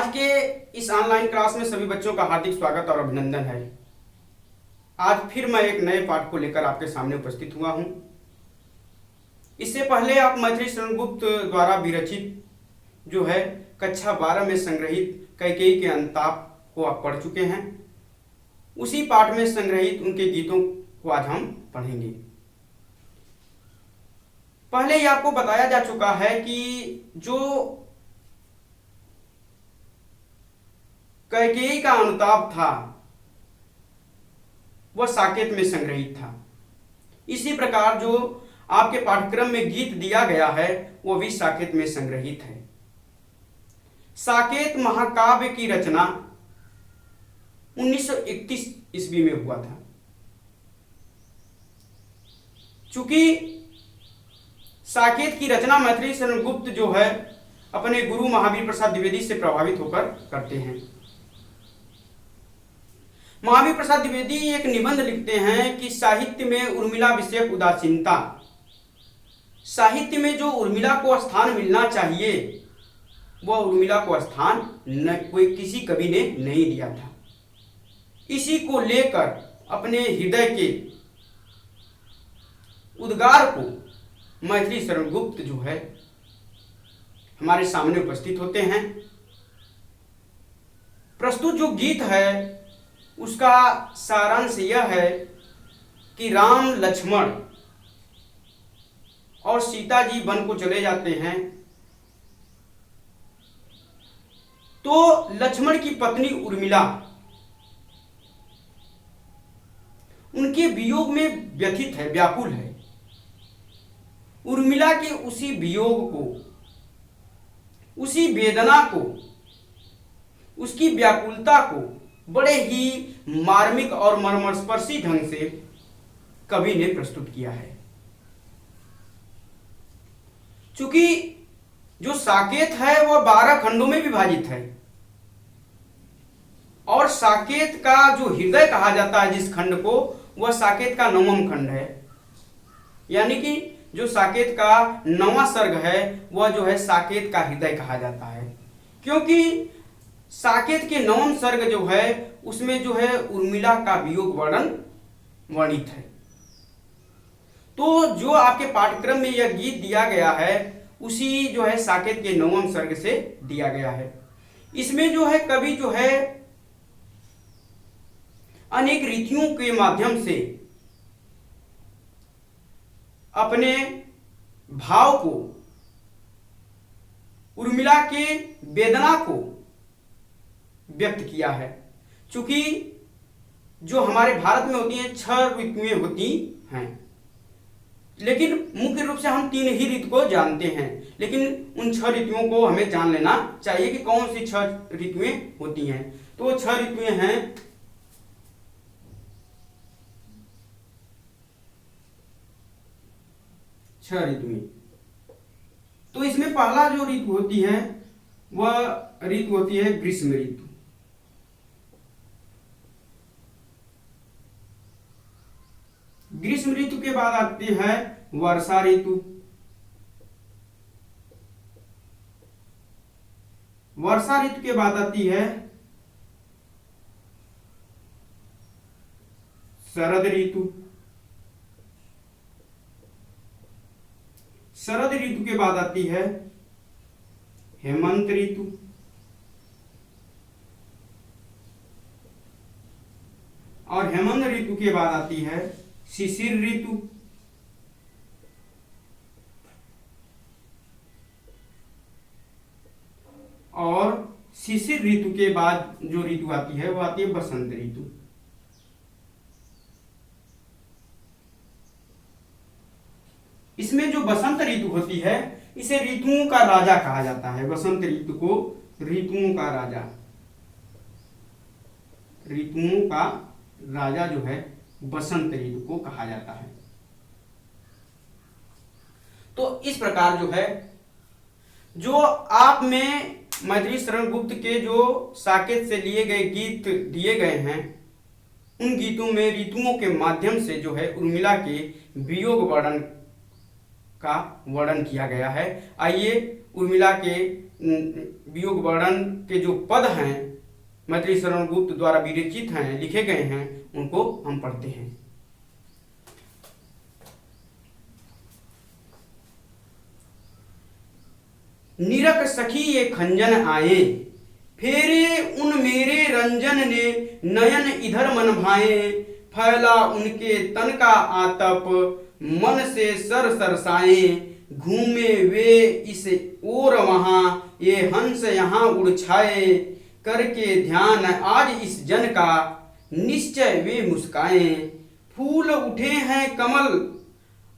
आज के इस ऑनलाइन क्लास में सभी बच्चों का हार्दिक स्वागत और अभिनंदन है। आज फिर मैं एक नए पाठ को लेकर आपके सामने उपस्थित हुआ हूं। इससे पहले आप मैथिली शरण गुप्त द्वारा विरचित जो है कक्षा 12 में संग्रहित कैकेयी के अंताप को आप पढ़ चुके हैं। उसी पाठ में संग्रहित उनके गीतों को आज हम पढ़ेंगे। पहले ही आपको बताया जा चुका है कि जो कैकेयी का अनुताप था वह साकेत में संग्रहित था। इसी प्रकार जो आपके पाठ्यक्रम में गीत दिया गया है वह भी साकेत में संग्रहित है। साकेत महाकाव्य की रचना 1931 ईस्वी में हुआ था। चूंकि साकेत की रचना मैथिली शरण गुप्त जो है अपने गुरु महावीर प्रसाद द्विवेदी से प्रभावित होकर करते हैं। महावीर प्रसाद द्विवेदी एक निबंध लिखते हैं कि साहित्य में उर्मिला विषयक उदासीनता, साहित्य में जो उर्मिला को स्थान मिलना चाहिए वह उर्मिला को स्थान कोई किसी कवि ने नहीं दिया था। इसी को लेकर अपने हृदय के उद्गार को मैथिली शरण गुप्त जो है हमारे सामने उपस्थित होते हैं। प्रस्तुत जो गीत है उसका सारांश यह है कि राम लक्ष्मण और सीता जी वन को चले जाते हैं तो लक्ष्मण की पत्नी उर्मिला उनके वियोग में व्यथित है, व्याकुल है। उर्मिला के उसी वियोग को, उसी वेदना को, उसकी व्याकुलता को बड़े ही मार्मिक और मर्मस्पर्शी ढंग से कवि ने प्रस्तुत किया है। चूंकि जो साकेत है वह 12 खंडों में विभाजित है और साकेत का जो हृदय कहा जाता है जिस खंड को, वह साकेत का 9वां खंड है। यानी कि जो साकेत का 9वां सर्ग है वह जो है साकेत का हृदय कहा जाता है, क्योंकि साकेत के 9वां सर्ग जो है उसमें जो है उर्मिला का वियोग वर्णन वर्णित है। तो जो आपके पाठ्यक्रम में यह गीत दिया गया है उसी जो है साकेत के 9वां सर्ग से दिया गया है। इसमें जो है कवि जो है अनेक रीतियों के माध्यम से अपने भाव को, उर्मिला के वेदना को व्यक्त किया है। चूंकि जो हमारे भारत में होती हैं 6 ऋतुएं होती हैं, लेकिन मुख्य रूप से हम 3 ही ऋतु को जानते हैं, लेकिन उन 6 ऋतुओं को हमें जान लेना चाहिए कि कौन सी 6 ऋतुएं होती हैं। तो 6 ऋतुएं हैं ऋतुएं। तो इसमें पहला जो ऋतु होती है वह ऋतु होती है ग्रीष्म ऋतु। ग्रीष्म ऋतु के बाद आती है वर्षा ऋतु। वर्षा ऋतु के बाद आती है शरद ऋतु। शरद ऋतु के बाद आती है हेमंत ऋतु। और हेमंत ऋतु के बाद आती है शिशिर ऋतु। और शिशिर ऋतु के बाद जो ऋतु आती है वो आती है बसंत ऋतु। इसमें जो बसंत ऋतु होती है इसे ऋतुओं का राजा कहा जाता है। बसंत ऋतु को ऋतुओं का राजा, ऋतुओं का राजा जो है बसंत ऋतु को कहा जाता है। तो इस प्रकार जो है जो आप में मैथिली शरण गुप्त के जो साकेत से लिए गए गीत दिए गए हैं उन गीतों में ऋतुओं के माध्यम से जो है उर्मिला के वियोग वर्णन का वर्णन किया गया है। आइए उर्मिला के वियोग वर्णन के जो पद हैं मैथिली शरण गुप्त द्वारा विरचित हैं, लिखे गए हैं, उनको हम पढ़ते हैं। निरख सखी ये खंजन आए, फेरे उन मेरे रंजन ने, नयन इधर मन भाए, फैला उनके तन का आतप, मन से सर सरसाए, घूमे वे इस ओर वहां, ये हंस यहाँ उड़ छाए, करके ध्यान आज इस जन का, निश्चय वे मुस्काए, फूल उठे हैं कमल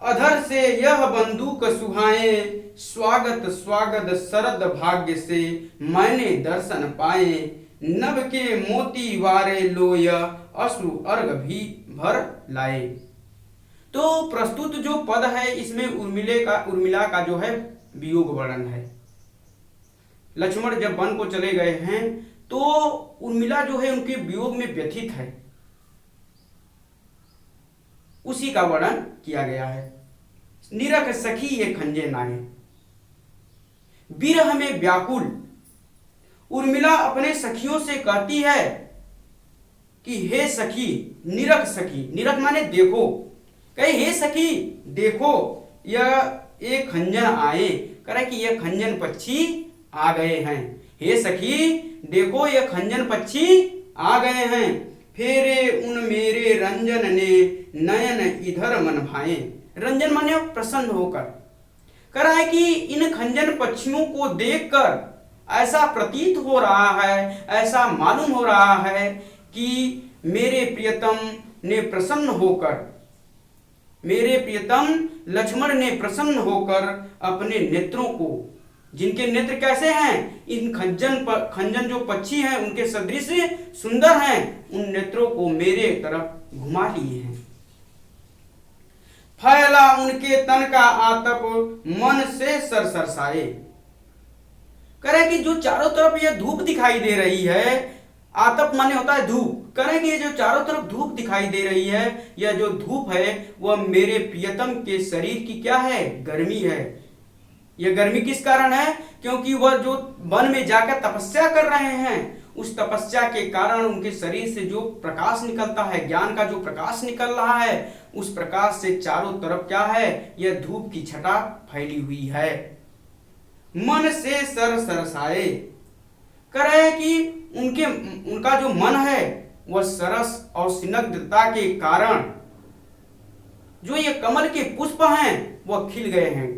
अधर से यह बंदूक सुहाए, स्वागत स्वागत शरद भाग्य से मैंने दर्शन पाए, नभ के मोती वारे लोय अश्रु अर्घ भी भर लाए। तो प्रस्तुत जो पद है इसमें उर्मिला का जो है वियोग वर्णन है। लक्ष्मण जब वन को चले गए हैं तो उर्मिला जो है उनके वियोग में व्यथित है, उसी का वर्णन किया गया है। निरख सखी ये खंजे नाये, विरह में व्याकुल उर्मिला अपने सखियों से कहती है कि हे सखी, निरख सखी, निरख माने देखो, कहे हे सखी देखो यह एक खंजन आए, करे कि यह खंजन पक्षी आ गए हैं। हे सखी देखो यह खंजन पक्षी आ गए हैं, फेरे उन मेरे रंजन ने, नयन इधर मन भाए। रंजन माने प्रसन्न होकर, कह रहा है कि इन खंजन पक्षियों को देखकर ऐसा प्रतीत हो रहा है, ऐसा मालूम हो रहा है कि मेरे प्रियतम ने प्रसन्न होकर, मेरे प्रियतम लक्ष्मण ने प्रसन्न होकर अपने नेत्रों को, जिनके नेत्र कैसे हैं, इन खंजन जो पक्षी हैं उनके सदृश सुंदर हैं, उन नेत्रों को मेरे तरफ घुमा लिए हैं। फैला उनके तन का आतप, मन से सर सरसाए, करे कि जो चारों तरफ यह धूप दिखाई दे रही है, आतप माने होता है धूप, करे कि ये जो चारों तरफ धूप दिखाई दे रही है, यह जो धूप है वह मेरे प्रियतम के शरीर की क्या है, गर्मी है। यह गर्मी किस कारण है, क्योंकि वह जो वन में जाकर तपस्या कर रहे हैं, उस तपस्या के कारण उनके शरीर से जो प्रकाश निकलता है, ज्ञान का जो प्रकाश निकल रहा है, उस प्रकाश से चारों तरफ क्या है, यह धूप की छटा फैली हुई है। मन से सर सरसाए, कह रहे हैं कि उनका जो मन है वह सरस और स्निग्धता के कारण जो ये कमल के पुष्प हैं वह खिल गए हैं।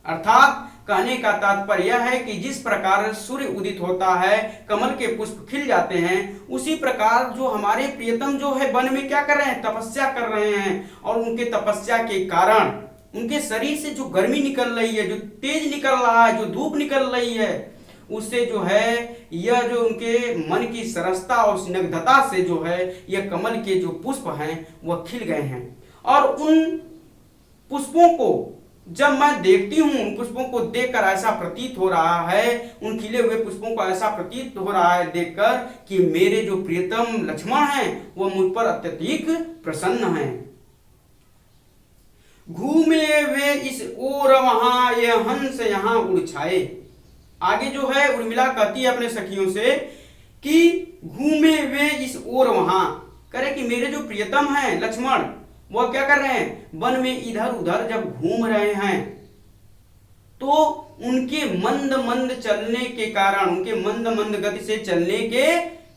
अर्थात कहने का तात्पर्य यह है कि जिस प्रकार सूर्य उदित होता है, कमल के पुष्प खिल जाते हैं, उसी प्रकार जो हमारे प्रियतम जो है वन में क्या कर रहे हैं, तपस्या कर रहे हैं, और उनके तपस्या के कारण उनके शरीर से जो गर्मी निकल रही है, जो तेज निकल रहा है, जो धूप निकल रही है, उससे जो है यह जो उनके मन की सरसता और स्निग्धता से जो है यह कमल के जो पुष्प हैं वह खिल गए हैं। और उन पुष्पों को जब मैं देखती हूं, उन पुष्पों को देखकर ऐसा प्रतीत हो रहा है, उन खिले हुए पुष्पों को ऐसा प्रतीत हो रहा है देखकर कि मेरे जो प्रियतम लक्ष्मण हैं वह मुझ पर अत्यधिक प्रसन्न हैं। घूमे वे इस ओर वहां, ये हंस यहाँ उड़ छाए। आगे जो है उर्मिला कहती है अपने सखियों से कि घूमे वे इस ओर वहां, करे कि मेरे जो प्रियतम हैं लक्ष्मण वह क्या कर रहे हैं, वन में इधर उधर जब घूम रहे हैं तो उनके मंद मंद चलने के कारण, उनके मंद मंद गति से चलने के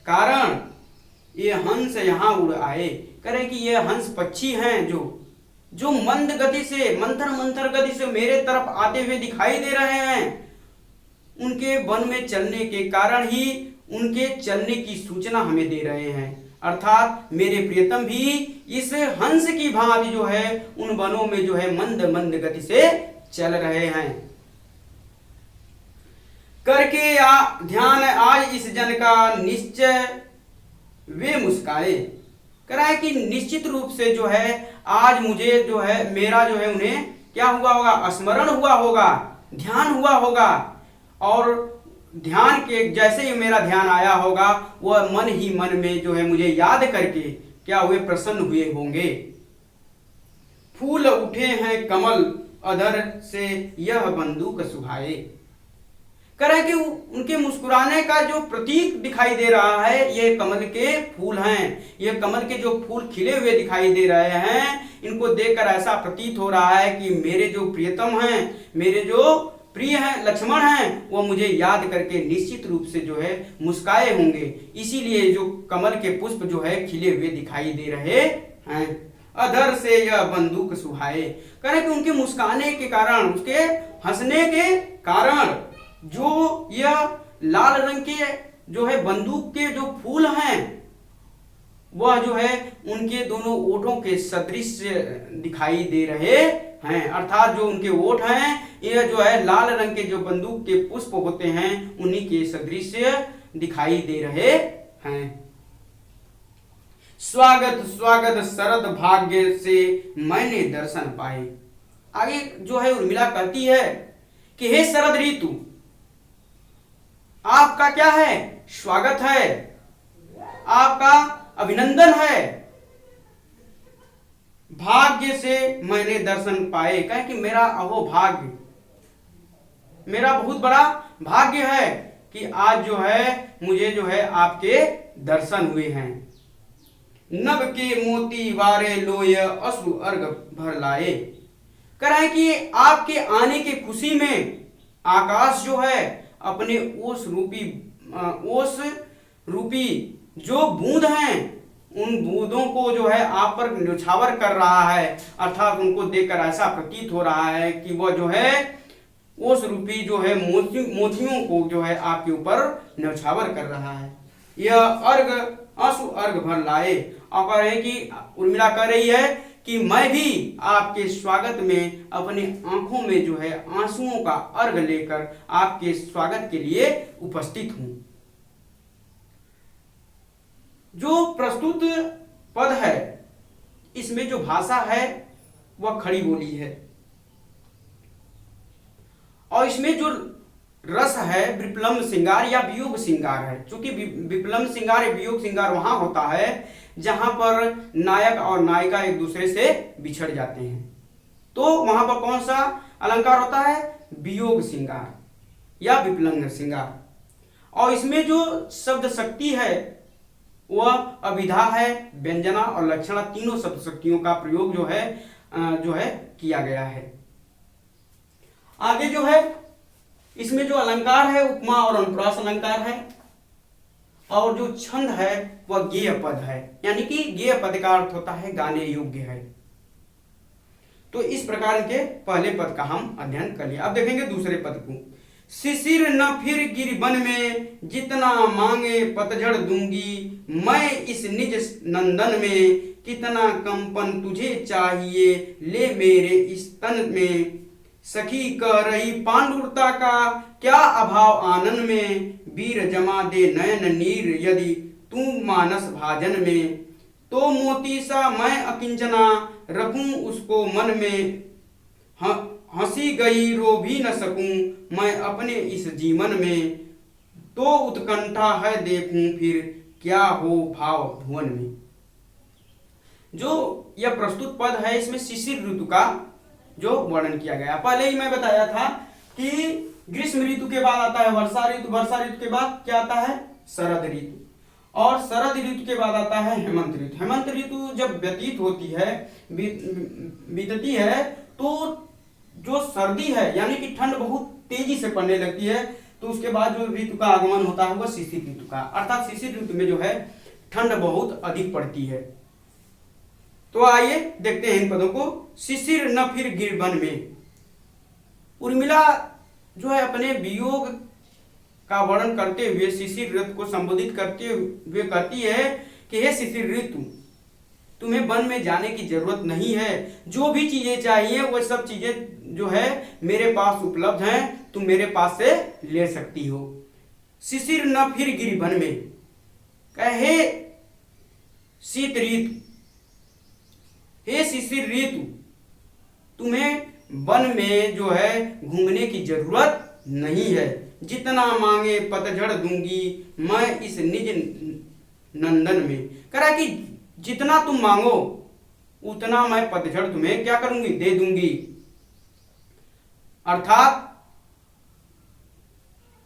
कारण ये हंस यहाँ उड़ आए। करे कि ये हंस पक्षी हैं जो मंद गति से, मंथर मंथर गति से मेरे तरफ आते हुए दिखाई दे रहे हैं, उनके वन में चलने के कारण ही उनके चलने की सूचना हमें दे रहे हैं। अर्थात मेरे प्रियतम भी इस हंस की भांति जो है उन वनों में जो है मंद मंद गति से चल रहे हैं। करके ध्यान आज इस जन का, निश्चय वे मुस्काए। कह रहा है कि निश्चित रूप से जो है आज मुझे जो है मेरा जो है उन्हें क्या हुआ होगा, स्मरण हुआ होगा, ध्यान हुआ होगा, और ध्यान के जैसे ही मेरा ध्यान आया होगा वह मन ही मन में जो है मुझे याद करके क्या हुए, प्रसन्न हुए होंगे। फूल उठे हैं कमल अधर से यह बंदूक सुहाए। कह रहा है कि उनके मुस्कुराने का जो प्रतीक दिखाई दे रहा है ये कमल के फूल हैं। ये कमल के जो फूल खिले हुए दिखाई दे रहे हैं, इनको देखकर ऐसा प्रतीत हो रहा है कि मेरे जो प्रियतम हैं, मेरे जो प्रिय हैं लक्ष्मण हैं, वो मुझे याद करके निश्चित रूप से जो है मुस्काए होंगे। इसीलिए जो कमल के पुष्प जो है खिले हुए दिखाई दे रहे हैं। अधर से यह बंदूक सुहाए। कह रहे कि उनके मुस्काने के कारण, उसके हंसने के कारण जो यह लाल रंग के जो है बंदूक के जो फूल हैं वह जो है उनके दोनों ओठों के सदृश दिखाई दे रहे हैं। अर्थात जो उनके ओठ हैं यह जो है लाल रंग के जो बंदूक के पुष्प होते हैं उन्हीं के सदृश दिखाई दे रहे हैं। स्वागत स्वागत शरद भाग्य से मैंने दर्शन पाए। आगे जो है उर्मिला कहती है कि हे शरद ऋतु, आपका क्या है, स्वागत है, आपका अभिनंदन है। भाग्य से मैंने दर्शन पाए। कहे कि मेरा अहो भाग्य, मेरा बहुत बड़ा भाग्य है कि आज जो है मुझे जो है आपके दर्शन हुए हैं। नभ के मोती वारे लोय अश्रु अर्घ भर लाए। कह रहा है कि आपके आने की खुशी में आकाश जो है अपने ओस रूपी जो बूंद हैं उन बूंदों को जो है आप पर न्यौछावर कर रहा है। अर्थात उनको देखकर ऐसा प्रतीत हो रहा है कि वह जो है ओस रूपी जो है मोतियों को जो है आपके ऊपर न्यौछावर कर रहा है। यह अर्घ अश्रु अर्घ भर लाए। और कह रहे कि उर्मिला कह रही है कि मैं भी आपके स्वागत में अपने आंखों में जो है आंसुओं का अर्घ लेकर आपके स्वागत के लिए उपस्थित हूं। जो प्रस्तुत पद है इसमें जो भाषा है वह खड़ी बोली है और इसमें जो रस है विप्लव श्रृंगार या वियोग श्रृंगार है। चूंकि विप्लव श्रृंगार या वियोग श्रृंगार वहां होता है जहां पर नायक और नायिका एक दूसरे से बिछड़ जाते हैं, तो वहां पर कौन सा अलंकार होता है, वियोग श्रृंगार या विप्लव श्रृंगार। और इसमें जो शब्द शक्ति है वह अभिधा है, व्यंजना और लक्षणा, तीनों शब्द शक्तियों का प्रयोग जो है किया गया है। आगे जो है इसमें जो अलंकार है उपमा और अनुप्रास अलंकार है और जो छंद है वह गेय पद है, यानी कि गेय पद का अर्थ होता है गाने योग्य है। तो इस प्रकार के पहले पद का हम अध्ययन कर लिया। अब देखेंगे दूसरे पद को। शिशिर न फिर गिरबन में, जितना मांगे पतझड़ दूंगी, मैं इस निज नंदन में, कितना कंपन तुझे चाहिए, ले मेरे इस तन में। सखी कह रही पांडुरता का क्या अभाव आनन में, वीर जमा दे नयन नीर यदि तू मानस भाजन में। तो मोती सा मैं अकिंचना, रखूं उसको मन में, हंसी गई रो भी न सकूं मैं अपने इस जीवन में। तो उत्कंठा है देखूं फिर क्या हो भाव भुवन में। जो यह प्रस्तुत पद है इसमें शिशिर ऋतु का जो वर्णन किया गया। पहले ही मैं बताया था कि ग्रीष्म ऋतु के बाद आता है वर्षा ऋतु, वर्षा ऋतु के बाद क्या आता है, शरद ऋतु, और शरद ऋतु के बाद आता है हेमंत ऋतु। हेमंत ऋतु जब व्यतीत होती है, बीतती है, तो जो सर्दी है यानी कि ठंड बहुत तेजी से पड़ने लगती है, तो उसके बाद जो ऋतु का आगमन होता है वह शिशिर ऋतु का। अर्थात शिशिर ऋतु में जो है ठंड बहुत अधिक पड़ती है। तो आइए देखते हैं इन पदों को। शिशिर न फिर गिरबन में। उर्मिला जो है अपने वियोग का वर्णन करते हुए शिशिर ऋतु को संबोधित करते हुए कहती है कि हे शिशिर ऋतु, तुम्हें वन में जाने की जरूरत नहीं है। जो भी चीजें चाहिए वह सब चीजें जो है मेरे पास उपलब्ध हैं, तुम मेरे पास से ले सकती हो। शिशिर न फिर गिरबन में। कहे शीत ऋतु, हे शिशिर ऋतु, तुम्हें वन में जो है घूमने की जरूरत नहीं है। जितना मांगे पतझड़ दूंगी मैं इस निज नंदन में। कह रहा कि जितना तुम मांगो उतना मैं पतझड़ तुम्हें क्या करूंगी, दे दूंगी। अर्थात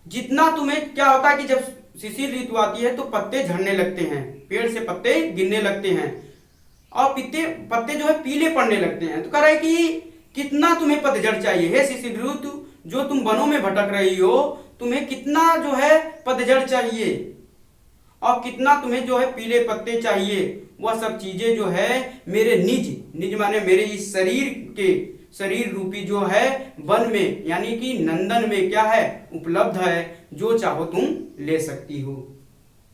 जितना तुम्हें क्या होता है कि जब शिशिर ऋतु आती है तो पत्ते झड़ने लगते हैं, पेड़ से पत्ते गिरने लगते हैं और पत्ते जो है पीले पड़ने लगते हैं। तो कह रहा है कि कितना तुम्हें पतझड़ चाहिए हे शिशिर ऋतु, जो तुम वनों में भटक रही हो, तुम्हें कितना जो है पतझड़ चाहिए और कितना तुम्हें जो है पीले पत्ते चाहिए। वह सब चीजें जो है मेरे निज माने मेरे इस शरीर रूपी जो है वन में यानी कि नंदन में क्या है उपलब्ध है, जो चाहो तुम ले सकती हो।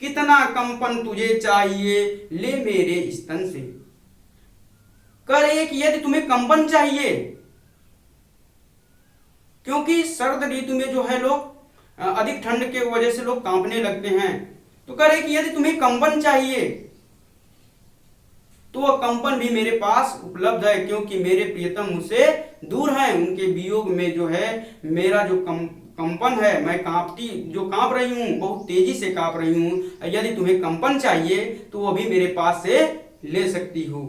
कितना कंपन तुझे चाहिए ले मेरे स्तन से। कह रहे कि यदि तुम्हें कंपन चाहिए, क्योंकि शरद ऋतु में जो है लोग अधिक ठंड के वजह से लोग कांपने लगते हैं, तो कह रहे कि यदि तुम्हें कंपन चाहिए तो वह कंपन भी मेरे पास उपलब्ध है, क्योंकि मेरे प्रियतम मुझसे दूर हैं। उनके वियोग में जो है मेरा जो कंपन है, मैं कांप रही हूँ, बहुत तेजी से कांप रही हूँ। यदि तुम्हें कंपन चाहिए तो वह भी मेरे पास से ले सकती हो,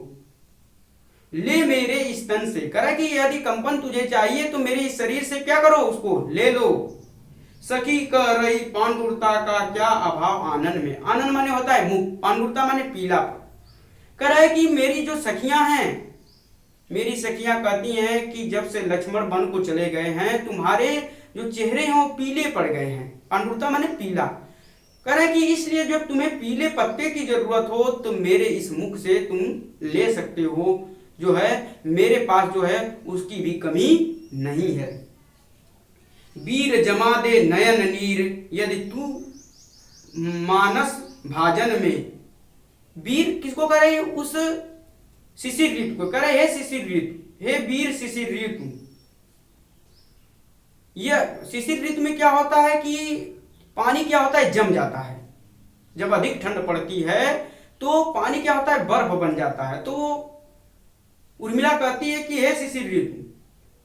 ले मेरे स्तन से। कह रहा कि यदि कंपन तुझे चाहिए तो मेरे इस शरीर से क्या करो, उसको ले लो। सखी कह रही पांडुरता का क्या अभाव आनंद में। आनंद माने होता है मुख, पांडुरता माने पीला। कह रहा है कि मेरी जो सखियां हैं, मेरी सखियां कहती हैं कि जब से लक्ष्मण वन को चले गए हैं तुम्हारे जो चेहरे हैं वो पीले पड़ गए हैं। पांडुरता माने पीला। कह रहा है कि इसलिए जब तुम्हें पीले पत्ते की जरूरत हो तो मेरे इस मुख से तुम ले सकते हो, जो है मेरे पास जो है उसकी भी कमी नहीं है। वीर जमा दे नयन नीर यदि तू मानस भाजन में। वीर किसको कह रहे हैं, उस शिशिर ऋतु को कह रहे हैं, शिशिर ऋतु, हे वीर शिशिर ऋतु। यह शिशिर ऋतु में क्या होता है कि पानी क्या होता है, जम जाता है। जब अधिक ठंड पड़ती है तो पानी क्या होता है, बर्फ बन जाता है। तो उर्मिला कहती है कि हे शिशिर ऋतु,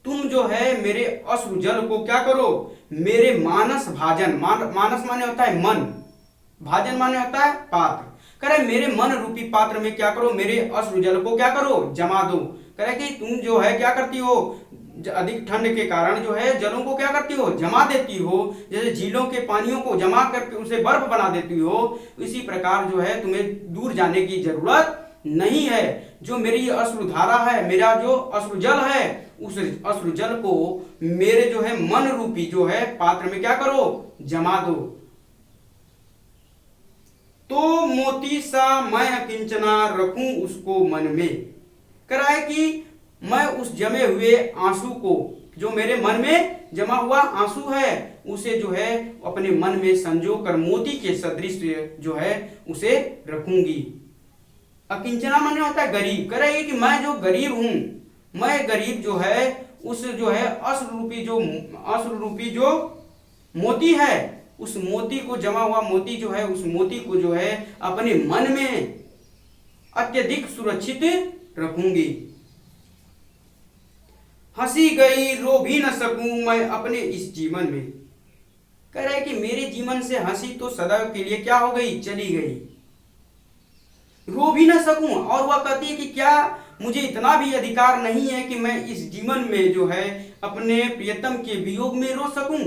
तुम जो है मेरे अश्रु जल को क्या करो, मेरे मानस भाजन, मानस माने होता है मन, भाजन माने होता है पात्र। कह रहे मेरे मन रूपी पात्र में क्या करो, मेरे अश्रु जल को क्या करो, जमा दो। कह रहे कि तुम जो है क्या करती हो, अधिक ठंड के कारण जो है जलों को क्या करती हो, जमा देती हो। जैसे झीलों के पानियों को जमा करके उसे बर्फ बना देती हो, इसी प्रकार जो है तुम्हें दूर जाने की जरूरत नहीं है। जो मेरी अश्रुधारा है, मेरा जो अश्रुजल है, उस अश्रुजल को मेरे जो है मन रूपी जो है पात्र में क्या करो, जमा दो। तो मोती सा मैं अकिंचना रखूं उसको मन में। कह रहा है कि मैं उस जमे हुए आंसू को, जो मेरे मन में जमा हुआ आंसू है, उसे जो है अपने मन में संजो कर मोती के सदृश जो है उसे रखूंगी। अकिंचना माने होता है गरीब। कह रही है कि मैं जो गरीब हूं, मैं गरीब जो है उस जो है अश्रु रूपी जो मोती है, उस मोती को जमा हुआ मोती जो है, उस मोती को जो है अपने मन में अत्यधिक सुरक्षित रखूंगी। हंसी गई रो भी न सकूं मैं अपने इस जीवन में। कह रहे कि मेरे जीवन से हंसी तो सदैव के लिए क्या हो गई, चली गई। रो भी न सकूं, और वह कहती है कि क्या मुझे इतना भी अधिकार नहीं है कि मैं इस जीवन में जो है अपने प्रियतम के वियोग में रो सकूं,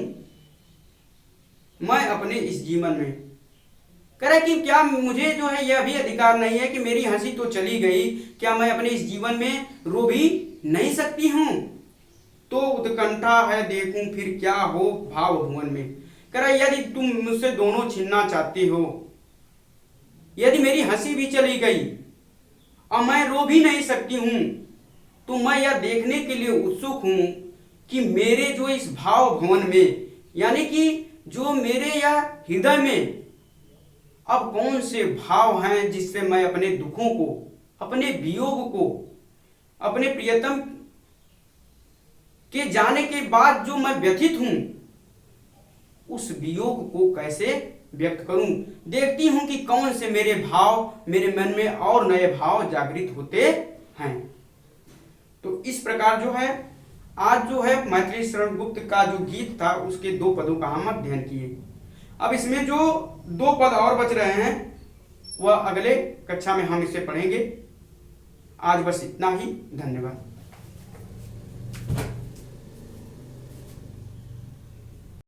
मैं अपने इस जीवन में। कह रहे कि क्या मुझे जो है यह भी अधिकार नहीं है कि मेरी हंसी तो चली गई, क्या मैं अपने इस जीवन में रो भी नहीं सकती हूं। तो उत्कंठा है देखूं फिर क्या हो भाव भुवन में। कह रहा यदि तुम मुझसे दोनों छीनना चाहती हो, यदि मेरी हंसी भी चली गई और मैं रो भी नहीं सकती हूं, तो मैं यह देखने के लिए उत्सुक हूं कि मेरे जो इस भाव भवन में, यानी कि जो मेरे या हृदय में अब कौन से भाव हैं जिससे मैं अपने दुखों को, अपने वियोग को, अपने प्रियतम के जाने के बाद जो मैं व्यथित हूं, उस वियोग को कैसे व्यक्त करूं। देखती हूं कि कौन से मेरे भाव मेरे मन में और नए भाव जागृत होते हैं। तो इस प्रकार जो है आज जो है मैथिली शरण गुप्त का जो गीत था उसके 2 पदों का हम अध्ययन किए। अब इसमें जो 2 पद और बच रहे हैं वह अगले कक्षा में हम इसे पढ़ेंगे। आज बस इतना ही, धन्यवाद।